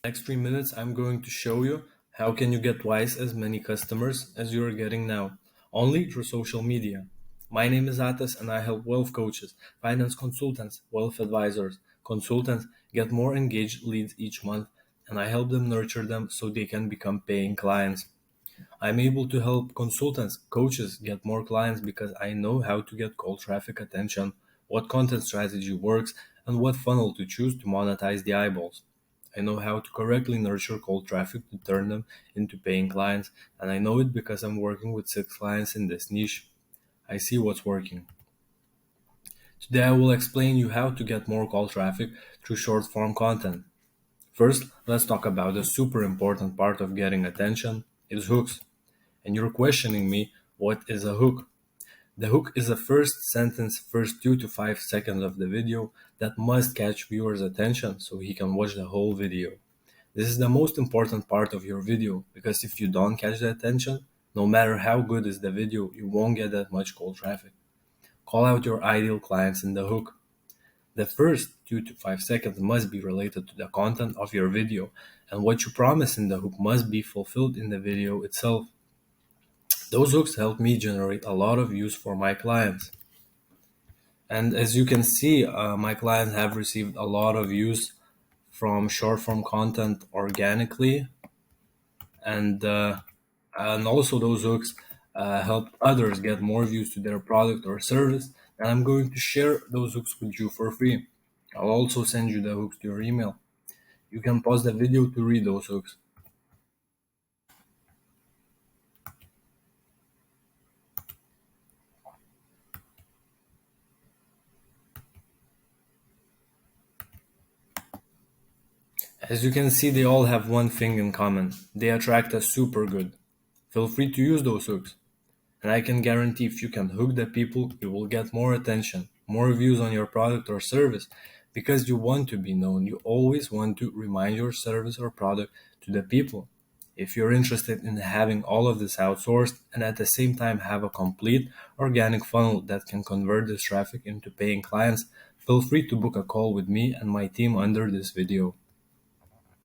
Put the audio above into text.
Next 3 minutes, I'm going to show you how can you get twice as many customers as you are getting now, only through social media. My name is Atas and I help wealth coaches, finance consultants, wealth advisors, consultants get more engaged leads each month, and I help them nurture them so they can become paying clients. I'm able to help consultants, coaches get more clients because I know how to get cold traffic attention, what content strategy works, and what funnel to choose to monetize the eyeballs. I know how to correctly nurture cold traffic to turn them into paying clients, and I know it because I'm working with 6 clients in this niche. I see what's working. Today I will explain you how to get more cold traffic through short form content. First, let's talk about the super important part of getting attention is hooks. And you're questioning me, what is a hook? The hook is the first sentence, first 2 to 5 seconds of the video that must catch viewers' attention so he can watch the whole video. This is the most important part of your video because if you don't catch the attention, no matter how good is the video, you won't get that much cold traffic. Call out your ideal clients in the hook. The first 2 to 5 seconds must be related to the content of your video, and what you promise in the hook must be fulfilled in the video itself. Those hooks help me generate a lot of views for my clients. And as you can see, my clients have received a lot of views from short form content organically, and also those hooks help others get more views to their product or service. And I'm going to share those hooks with you for free. I'll also send you the hooks to your email. You can pause the video to read those hooks. As you can see, they all have one thing in common. They attract us super good. Feel free to use those hooks. And I can guarantee if you can hook the people, you will get more attention, more views on your product or service because you want to be known. You always want to remind your service or product to the people. If you're interested in having all of this outsourced and at the same time have a complete organic funnel that can convert this traffic into paying clients, feel free to book a call with me and my team under this video.